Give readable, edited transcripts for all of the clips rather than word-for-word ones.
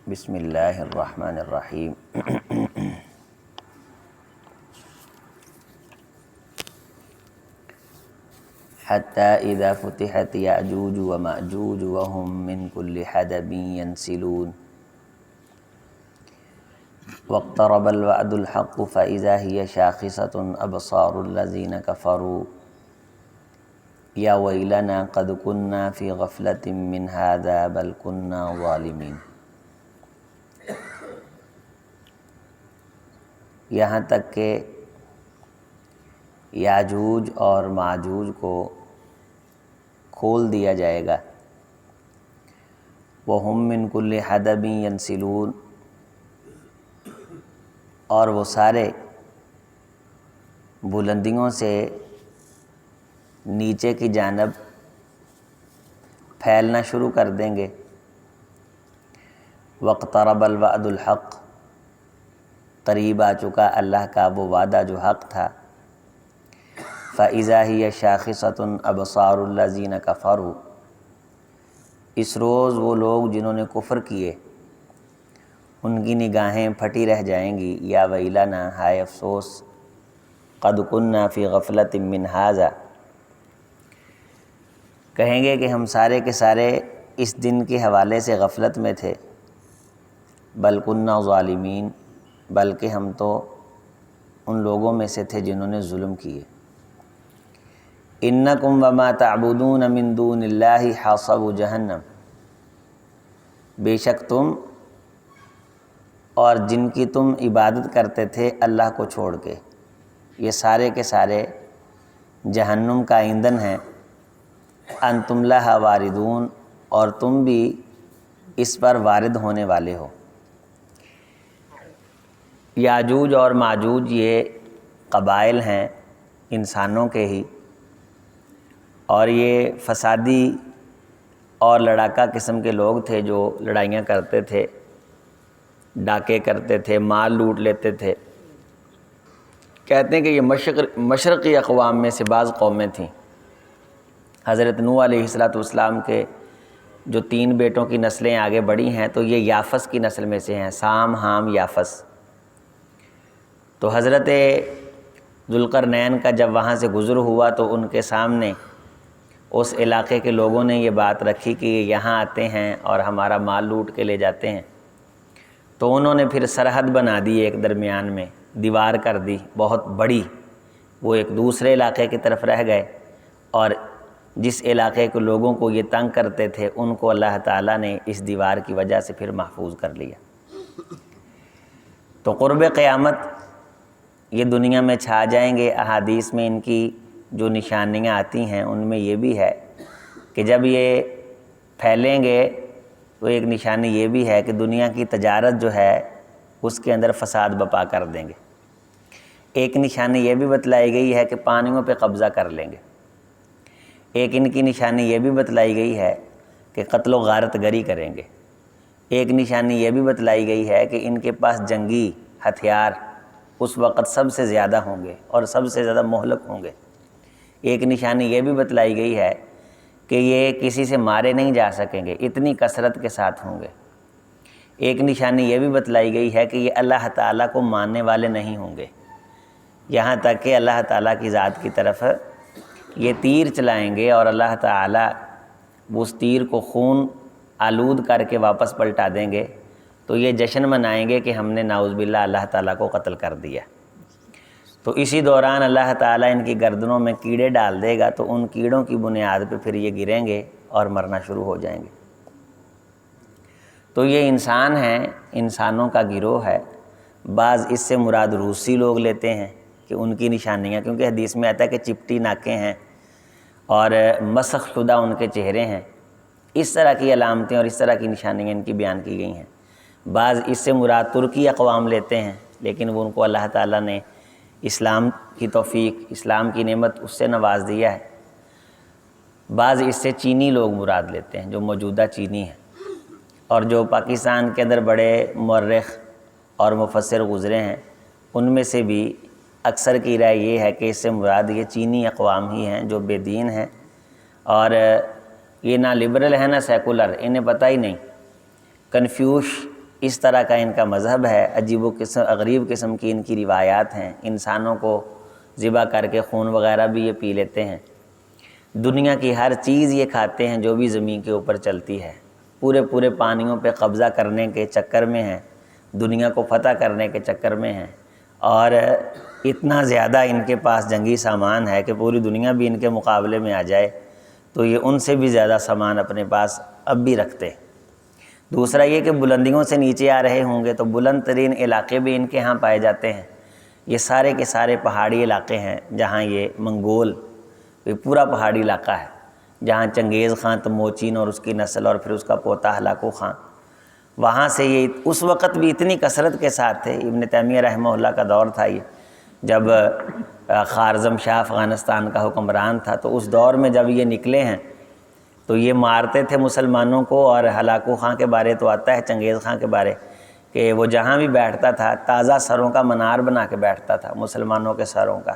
بسم اللہ الرحمن الرحیم۔ حتی اذا فتحت یأجوج ومأجوج وهم من کل حدب ینسلون واقترب الوعد الحق فإذا هي شاخصة أبصار الذین کفروا یا ویلنا قد كنا في غفلة من هذا بل كنا ظالمین۔ یہاں تک کہ یاجوج اور ماجوج کو کھول دیا جائے گا۔ وَهُم مِّن كُلِّ حَدَبٍ يَنْسِلُونَ، اور وہ سارے بلندیوں سے نیچے کی جانب پھیلنا شروع کر دیں گے۔ وَاقْتَرَبَ الْوَعْدُ الْحَقُّ، قریب آ چکا اللہ کا وہ وعدہ جو حق تھا۔ فَإِذَا هِيَ شَاخِصَةٌ أَبْصَارُ الَّذِينَ كَفَرُوا، اس روز وہ لوگ جنہوں نے کفر کیے ان کی نگاہیں پھٹی رہ جائیں گی۔ یا ویلنا، ہائے افسوس، قد كنا فی غفلۃ من ھذا، کہیں گے کہ ہم سارے کے سارے اس دن کے حوالے سے غفلت میں تھے۔ بل كنا ظالمین، بلکہ ہم تو ان لوگوں میں سے تھے جنہوں نے ظلم کیے۔ انکم وما تعبدون من دون اللہ حاصب جہنم، بے شک تم اور جن کی تم عبادت کرتے تھے اللہ کو چھوڑ کے، یہ سارے کے سارے جہنم کا ایندھن ہیں۔ انتم لہا واردون، اور تم بھی اس پر وارد ہونے والے ہو۔ یاجوج اور ماجوج یہ قبائل ہیں انسانوں کے ہی، اور یہ فسادی اور لڑاکا قسم کے لوگ تھے جو لڑائیاں کرتے تھے، ڈاکے کرتے تھے، مال لوٹ لیتے تھے۔ کہتے ہیں کہ یہ مشرقی اقوام میں سے بعض قومیں تھیں۔ حضرت نوح علیہ السلام کے جو 3 بیٹوں کی نسلیں آگے بڑھی ہیں تو یہ یافس کی نسل میں سے ہیں، سام، حام، یافس۔ تو حضرت ذوالقرنین کا جب وہاں سے گزر ہوا تو ان کے سامنے اس علاقے کے لوگوں نے یہ بات رکھی کہ یہ یہاں آتے ہیں اور ہمارا مال لوٹ کے لے جاتے ہیں۔ تو انہوں نے پھر سرحد بنا دی، ایک درمیان میں دیوار کر دی بہت بڑی، وہ ایک دوسرے علاقے کی طرف رہ گئے، اور جس علاقے کے لوگوں کو یہ تنگ کرتے تھے ان کو اللہ تعالیٰ نے اس دیوار کی وجہ سے پھر محفوظ کر لیا۔ تو قرب قیامت یہ دنیا میں چھا جائیں گے۔ احادیث میں ان کی جو نشانیاں آتی ہیں ان میں یہ بھی ہے کہ جب یہ پھیلیں گے تو ایک نشانی یہ بھی ہے کہ دنیا کی تجارت جو ہے اس کے اندر فساد بپا کر دیں گے۔ ایک نشانی یہ بھی بتلائی گئی ہے کہ پانیوں پہ قبضہ کر لیں گے۔ ایک ان کی نشانی یہ بھی بتلائی گئی ہے کہ قتل و غارت گری کریں گے۔ ایک نشانی یہ بھی بتلائی گئی ہے کہ ان کے پاس جنگی ہتھیار اس وقت سب سے زیادہ ہوں گے اور سب سے زیادہ مہلک ہوں گے۔ ایک نشانی یہ بھی بتلائی گئی ہے کہ یہ کسی سے مارے نہیں جا سکیں گے، اتنی کثرت کے ساتھ ہوں گے۔ ایک نشانی یہ بھی بتلائی گئی ہے کہ یہ اللہ تعالیٰ کو ماننے والے نہیں ہوں گے، یہاں تک کہ اللہ تعالیٰ کی ذات کی طرف یہ تیر چلائیں گے اور اللہ تعالیٰ اس تیر کو خون آلود کر کے واپس پلٹا دیں گے، تو یہ جشن منائیں گے کہ ہم نے نعوذ باللہ اللہ تعالیٰ کو قتل کر دیا۔ تو اسی دوران اللہ تعالیٰ ان کی گردنوں میں کیڑے ڈال دے گا، تو ان کیڑوں کی بنیاد پہ پھر یہ گریں گے اور مرنا شروع ہو جائیں گے۔ تو یہ انسان ہیں، انسانوں کا گروہ ہے۔ بعض اس سے مراد روسی لوگ لیتے ہیں کہ ان کی نشانیاں، کیونکہ حدیث میں آتا ہے کہ چپٹی ناکیں ہیں اور مسخ شدہ ان کے چہرے ہیں، اس طرح کی علامتیں اور اس طرح کی نشانیاں ان کی بیان کی گئی ہیں۔ بعض اس سے مراد ترکی اقوام لیتے ہیں، لیکن وہ ان کو اللہ تعالیٰ نے اسلام کی توفیق، اسلام کی نعمت اس سے نواز دیا ہے۔ بعض اس سے چینی لوگ مراد لیتے ہیں جو موجودہ چینی ہیں، اور جو پاکستان کے اندر بڑے مورخ اور مفسر گزرے ہیں ان میں سے بھی اکثر کی رائے یہ ہے کہ اس سے مراد یہ چینی اقوام ہی ہیں جو بے دین ہیں، اور یہ نہ لبرل ہیں نہ سیکولر، انہیں پتہ ہی نہیں۔ کنفیوش اس طرح کا ان کا مذہب ہے، عجیب و غریب قسم کی ان کی روایات ہیں، انسانوں کو ذبح کر کے خون وغیرہ بھی یہ پی لیتے ہیں، دنیا کی ہر چیز یہ کھاتے ہیں جو بھی زمین کے اوپر چلتی ہے، پورے پانیوں پہ قبضہ کرنے کے چکر میں ہیں، دنیا کو فتح کرنے کے چکر میں ہیں، اور اتنا زیادہ ان کے پاس جنگی سامان ہے کہ پوری دنیا بھی ان کے مقابلے میں آ جائے تو یہ ان سے بھی زیادہ سامان اپنے پاس اب بھی رکھتے ہیں۔ دوسرا یہ کہ بلندیوں سے نیچے آ رہے ہوں گے تو بلند ترین علاقے بھی ان کے ہاں پائے جاتے ہیں، یہ سارے کے سارے پہاڑی علاقے ہیں جہاں یہ منگول، یہ پورا پہاڑی علاقہ ہے جہاں چنگیز خان تموچین اور اس کی نسل اور پھر اس کا پوتا ہلاکو خان، وہاں سے یہ اس وقت بھی اتنی کثرت کے ساتھ تھے۔ ابن تیمیہ رحمہ اللہ کا دور تھا یہ، جب خوارزم شاہ افغانستان کا حکمران تھا، تو اس دور میں جب یہ نکلے ہیں تو یہ مارتے تھے مسلمانوں کو، اور ہلاکو خان کے بارے تو آتا ہے، چنگیز خان کے بارے، کہ وہ جہاں بھی بیٹھتا تھا تازہ سروں کا منار بنا کے بیٹھتا تھا، مسلمانوں کے سروں کا،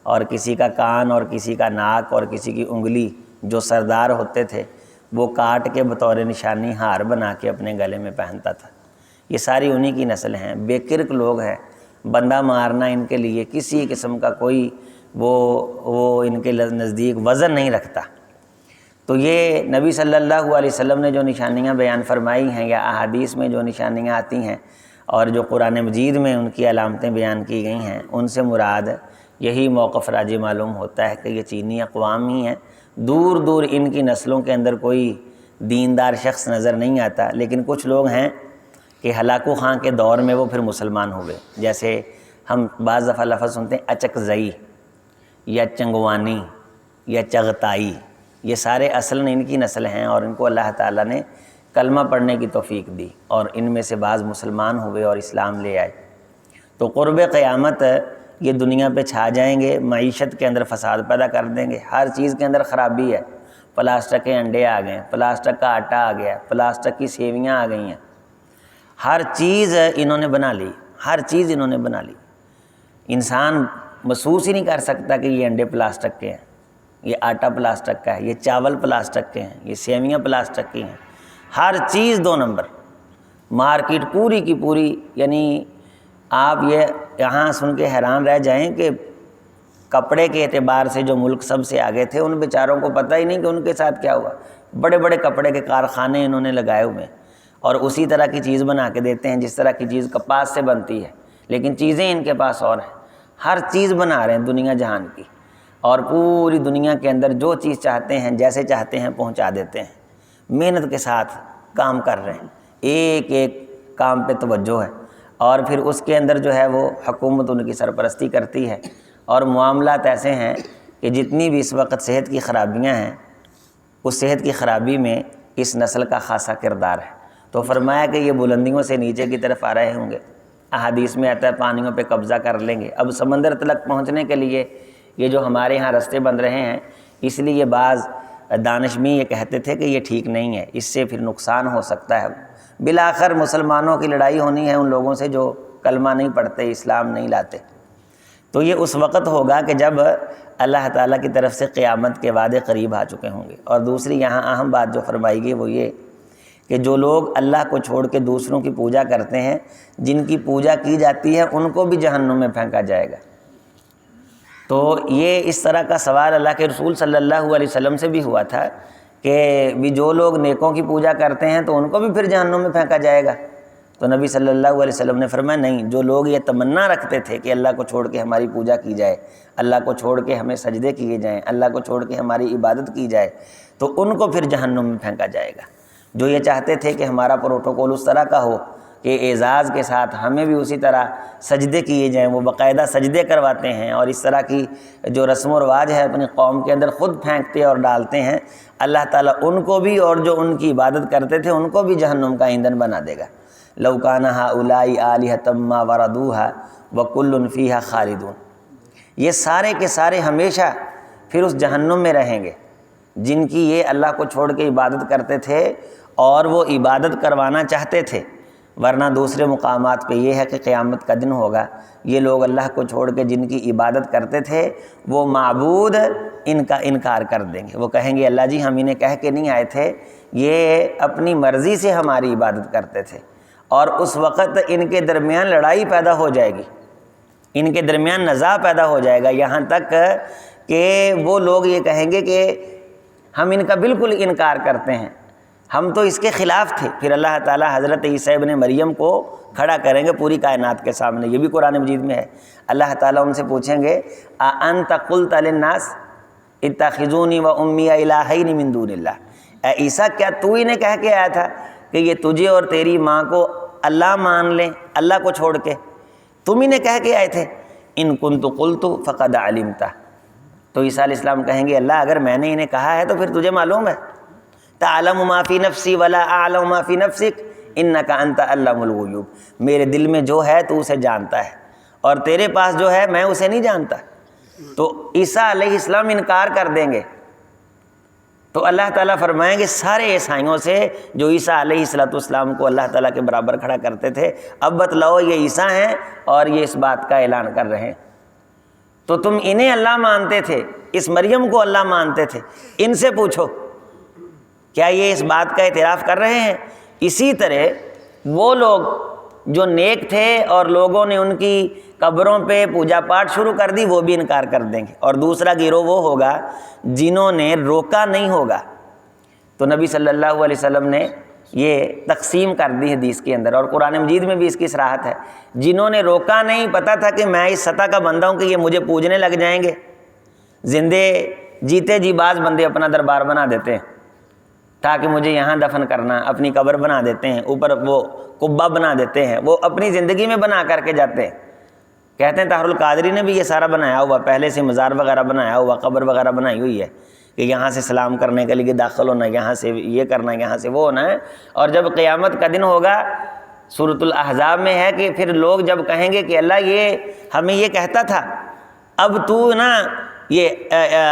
اور کسی کا کان اور کسی کا ناک اور کسی کی انگلی جو سردار ہوتے تھے وہ کاٹ کے بطور نشانی ہار بنا کے اپنے گلے میں پہنتا تھا۔ یہ ساری انہی کی نسل ہیں، بے کرک لوگ ہیں، بندہ مارنا ان کے لیے کسی قسم کا کوئی وہ ان کے نزدیک وزن نہیں رکھتا۔ تو یہ نبی صلی اللہ علیہ وسلم نے جو نشانیاں بیان فرمائی ہیں یا احادیث میں جو نشانیاں آتی ہیں اور جو قرآن مجید میں ان کی علامتیں بیان کی گئی ہیں، ان سے مراد یہی موقف راجی معلوم ہوتا ہے کہ یہ چینی اقوام ہی ہیں، دور دور ان کی نسلوں کے اندر کوئی دیندار شخص نظر نہیں آتا، لیکن کچھ لوگ ہیں کہ ہلاکو خان کے دور میں وہ پھر مسلمان ہوئے، جیسے ہم بعض دفعہ لفظ سنتے ہیں اچکزئی یا چنگوانی یا چغتائی، یہ سارے اصلاً ان کی نسل ہیں، اور ان کو اللہ تعالیٰ نے کلمہ پڑھنے کی توفیق دی اور ان میں سے بعض مسلمان ہوئے اور اسلام لے آئے۔ تو قرب قیامت یہ دنیا پہ چھا جائیں گے، معیشت کے اندر فساد پیدا کر دیں گے، ہر چیز کے اندر خرابی ہے، پلاسٹک کے انڈے آ گئے ہیں، پلاسٹک کا آٹا آ گیا ہے، پلاسٹک کی سیویاں آ گئی ہیں، ہر چیز انہوں نے بنا لی، ہر چیز انہوں نے بنا لی۔ انسان محسوس ہی نہیں کر سکتا کہ یہ انڈے پلاسٹک کے ہیں، یہ آٹا پلاسٹک کا ہے، یہ چاول پلاسٹک کے ہیں، یہ سیویاں پلاسٹک کی ہیں، ہر چیز 2 نمبر، مارکیٹ پوری کی پوری، یعنی آپ یہ یہاں سن کے حیران رہ جائیں کہ کپڑے کے اعتبار سے جو ملک سب سے آگے تھے ان بیچاروں کو پتہ ہی نہیں کہ ان کے ساتھ کیا ہوا، بڑے بڑے کپڑے کے کارخانے انہوں نے لگائے ہوئے اور اسی طرح کی چیز بنا کے دیتے ہیں جس طرح کی چیز کپاس سے بنتی ہے، لیکن چیزیں ان کے پاس اور ہیں، ہر چیز بنا رہے ہیں دنیا جہان کی، اور پوری دنیا کے اندر جو چیز چاہتے ہیں جیسے چاہتے ہیں پہنچا دیتے ہیں، محنت کے ساتھ کام کر رہے ہیں، ایک ایک کام پہ توجہ ہے، اور پھر اس کے اندر جو ہے وہ حکومت ان کی سرپرستی کرتی ہے، اور معاملات ایسے ہیں کہ جتنی بھی اس وقت صحت کی خرابیاں ہیں اس صحت کی خرابی میں اس نسل کا خاصا کردار ہے۔ تو فرمایا کہ یہ بلندیوں سے نیچے کی طرف آ رہے ہوں گے، احادیث میں آتا ہے پانیوں پہ قبضہ کر لیں گے۔ اب سمندر تلک پہنچنے کے لیے یہ جو ہمارے ہاں رستے بن رہے ہیں، اس لیے بعض دانشمی یہ کہتے تھے کہ یہ ٹھیک نہیں ہے، اس سے پھر نقصان ہو سکتا ہے، بالآخر مسلمانوں کی لڑائی ہونی ہے ان لوگوں سے جو کلمہ نہیں پڑھتے، اسلام نہیں لاتے۔ تو یہ اس وقت ہوگا کہ جب اللہ تعالیٰ کی طرف سے قیامت کے وعدے قریب آ چکے ہوں گے۔ اور دوسری یہاں اہم بات جو فرمائی گئی وہ یہ کہ جو لوگ اللہ کو چھوڑ کے دوسروں کی پوجا کرتے ہیں، جن کی پوجا کی جاتی ہے ان کو بھی جہنم میں پھینکا جائے گا۔ تو یہ اس طرح کا سوال اللہ کے رسول صلی اللہ علیہ وسلم سے بھی ہوا تھا کہ بھی جو لوگ نیکوں کی پوجا کرتے ہیں تو ان کو بھی پھر جہنم میں پھینکا جائے گا۔ تو نبی صلی اللہ علیہ وسلم نے فرمایا نہیں، جو لوگ یہ تمنا رکھتے تھے کہ اللہ کو چھوڑ کے ہماری پوجا کی جائے، اللہ کو چھوڑ کے ہمیں سجدے کیے جائیں، اللہ کو چھوڑ کے ہماری عبادت کی جائے، تو ان کو پھر جہنم میں پھینکا جائے گا۔ جو یہ چاہتے تھے کہ ہمارا پروٹوکول اس طرح کا ہو کہ اعزاز کے ساتھ ہمیں بھی اسی طرح سجدے کیے جائیں، وہ باقاعدہ سجدے کرواتے ہیں، اور اس طرح کی جو رسم و رواج ہے اپنی قوم کے اندر خود پھینکتے اور ڈالتے ہیں، اللہ تعالیٰ ان کو بھی اور جو ان کی عبادت کرتے تھے ان کو بھی جہنم کا ایندھن بنا دے گا۔ لو کان ہؤلاء آلہۃ ما وردوہا وکل فیہا خالدون، یہ سارے کے سارے ہمیشہ پھر اس جہنم میں رہیں گے جن کی یہ اللہ کو چھوڑ کے عبادت کرتے تھے اور وہ عبادت کروانا چاہتے تھے، ورنہ دوسرے مقامات پہ یہ ہے کہ قیامت کا دن ہوگا، یہ لوگ اللہ کو چھوڑ کے جن کی عبادت کرتے تھے وہ معبود ان کا انکار کر دیں گے، وہ کہیں گے اللہ جی ہم انہیں کہہ کے نہیں آئے تھے، یہ اپنی مرضی سے ہماری عبادت کرتے تھے، اور اس وقت ان کے درمیان لڑائی پیدا ہو جائے گی، ان کے درمیان نزاع پیدا ہو جائے گا، یہاں تک کہ وہ لوگ یہ کہیں گے کہ ہم ان کا بالکل انکار کرتے ہیں، ہم تو اس کے خلاف تھے۔ پھر اللہ تعالیٰ حضرت عیسیٰ ابن مریم کو کھڑا کریں گے پوری کائنات کے سامنے، یہ بھی قرآن مجید میں ہے۔ اللہ تعالیٰ ان سے پوچھیں گے اَأَنْتَ قُلْتَ لِلنَّاسِ اتَّخِذُونِي وَأُمِّيَ إِلَٰهَيْنِ مِن دُونِ اللَّهِ، اے عیسیٰ کیا تو ہی نے کہہ کے آیا تھا کہ یہ تجھے اور تیری ماں کو اللہ مان لیں، اللہ کو چھوڑ کے؟ تم ہی نے کہہ کے آئے تھے۔ ان كنت قلت فقد علمت، تو عیسیٰ علیہ السلام کہیں گے اللہ اگر میں نے انہیں کہا ہے تو پھر تجھے معلوم ہے۔ تعلم ما فی نفسی ولا اعلم ما فی نفسک انک انت علام الغیوب، میرے دل میں جو ہے تو اسے جانتا ہے اور تیرے پاس جو ہے میں اسے نہیں جانتا۔ تو عیسیٰ علیہ السلام انکار کر دیں گے، تو اللہ تعالیٰ فرمائیں گے سارے عیسائیوں سے جو عیسیٰ علیہ السلام کو اللہ تعالیٰ کے برابر کھڑا کرتے تھے، اب بتلاؤ یہ عیسیٰ ہیں اور یہ اس بات کا اعلان کر رہے ہیں، تو تم انہیں اللہ مانتے تھے، اس مریم کو اللہ مانتے تھے، ان سے پوچھو کیا یہ اس بات کا اعتراف کر رہے ہیں؟ اسی طرح وہ لوگ جو نیک تھے اور لوگوں نے ان کی قبروں پہ پوجا پاٹ شروع کر دی، وہ بھی انکار کر دیں گے۔ اور دوسرا گروہ وہ ہوگا جنہوں نے روکا نہیں ہوگا، تو نبی صلی اللہ علیہ وسلم نے یہ تقسیم کر دی حدیث کے اندر، اور قرآن مجید میں بھی اس کی صراحت ہے۔ جنہوں نے روکا نہیں، پتہ تھا کہ میں اس سطح کا بندہ ہوں کہ یہ مجھے پوجنے لگ جائیں گے، زندے جیتے جی بعض بندے اپنا دربار بنا دیتے ہیں تاکہ مجھے یہاں دفن کرنا، اپنی قبر بنا دیتے ہیں، اوپر وہ قبہ بنا دیتے ہیں، وہ اپنی زندگی میں بنا کر کے جاتے ہیں۔ کہتے ہیں طاہر القادری نے بھی یہ سارا بنایا ہوا، پہلے سے مزار وغیرہ بنایا ہوا، قبر وغیرہ بنائی ہوئی ہے کہ یہاں سے سلام کرنے کے لیے داخل ہونا، یہاں سے یہ کرنا، یہاں سے وہ ہونا ہے۔ اور جب قیامت کا دن ہوگا، سورۃ الاحزاب میں ہے کہ پھر لوگ جب کہیں گے کہ اللہ یہ ہمیں یہ کہتا تھا، اب تو نا یہ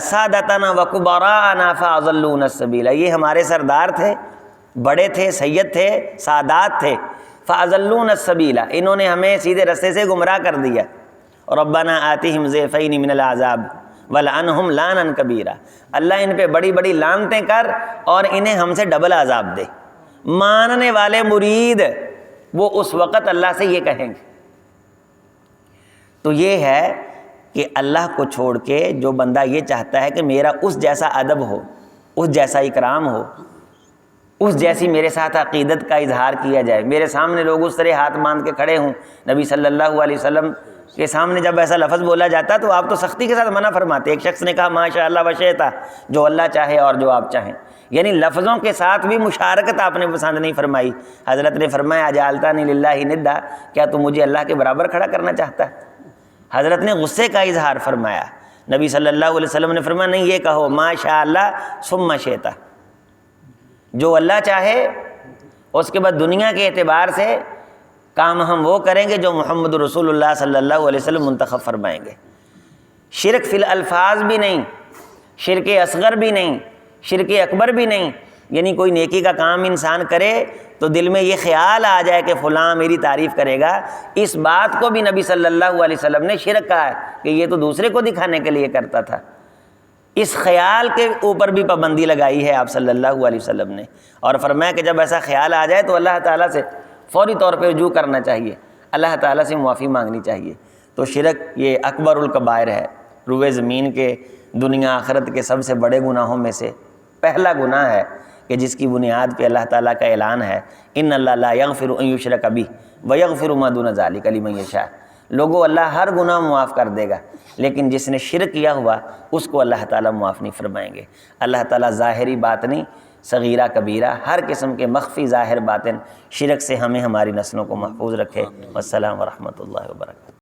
سادتنا و کبراءنا فاضلونا السبیل، یہ ہمارے سردار تھے، بڑے تھے، سید تھے، سادات تھے، فاضلونا السبیل، انہوں نے ہمیں سیدھے رستے سے گمراہ کر دیا۔ ربنا آتہم ضعفین من العذاب ولعنہم لعنا کبیرا، اللہ ان پہ بڑی بڑی لعنتیں کر اور انہیں ہم سے ڈبل عذاب دے۔ ماننے والے مرید وہ اس وقت اللہ سے یہ کہیں گے۔ تو یہ ہے کہ اللہ کو چھوڑ کے جو بندہ یہ چاہتا ہے کہ میرا اس جیسا ادب ہو، اس جیسا اکرام ہو، اس جیسی میرے ساتھ عقیدت کا اظہار کیا جائے، میرے سامنے لوگ اس طرح ہاتھ باندھ کے کھڑے ہوں، نبی صلی اللہ علیہ وسلم کے سامنے جب ایسا لفظ بولا جاتا تو آپ تو سختی کے ساتھ منع فرماتے۔ ایک شخص نے کہا ماشاء اللہ وشئتا، جو اللہ چاہے اور جو آپ چاہیں، یعنی لفظوں کے ساتھ بھی مشارکت آپ نے پسند نہیں فرمائی۔ حضرت نے فرمایا اجعلتنی للہ ندا، کیا تو مجھے اللہ کے برابر کھڑا کرنا چاہتا ہے؟ حضرت نے غصے کا اظہار فرمایا۔ نبی صلی اللہ علیہ وسلم نے فرمایا نہیں، یہ کہو ماشاء اللہ ثم شئتا، جو اللہ چاہے، اس کے بعد دنیا کے اعتبار سے کام ہم وہ کریں گے جو محمد رسول اللہ صلی اللہ علیہ وسلم منتخب فرمائیں گے۔ شرک فی الالفاظ بھی نہیں، شرک اصغر بھی نہیں، شرک اکبر بھی نہیں، یعنی کوئی نیکی کا کام انسان کرے تو دل میں یہ خیال آ جائے کہ فلاں میری تعریف کرے گا، اس بات کو بھی نبی صلی اللہ علیہ وسلم نے شرک کہا ہے کہ یہ تو دوسرے کو دکھانے کے لیے کرتا تھا۔ اس خیال کے اوپر بھی پابندی لگائی ہے آپ صلی اللہ علیہ وسلم نے، اور فرمایا کہ جب ایسا خیال آ جائے تو اللہ تعالیٰ سے فوری طور پہ رجوع کرنا چاہیے، اللہ تعالیٰ سے معافی مانگنی چاہیے۔ تو شرک یہ اکبر الکبائر ہے، روئے زمین کے دنیا آخرت کے سب سے بڑے گناہوں میں سے پہلا گناہ ہے کہ جس کی بنیاد پہ اللہ تعالیٰ کا اعلان ہے ان اللہ لا یغفر ان یشرک بہ ویغفر ما دون ذلک لمن یشاء۔ لوگوں اللہ ہر گناہ معاف کر دے گا، لیکن جس نے شرک کیا ہوا اس کو اللہ تعالیٰ معاف نہیں فرمائیں گے۔ اللہ تعالیٰ ظاہری باطنی صغیرہ کبیرہ ہر قسم کے مخفی ظاہر باطن شرک سے ہمیں ہماری نسلوں کو محفوظ رکھے۔ والسلام ورحمۃ اللہ وبرکاتہ۔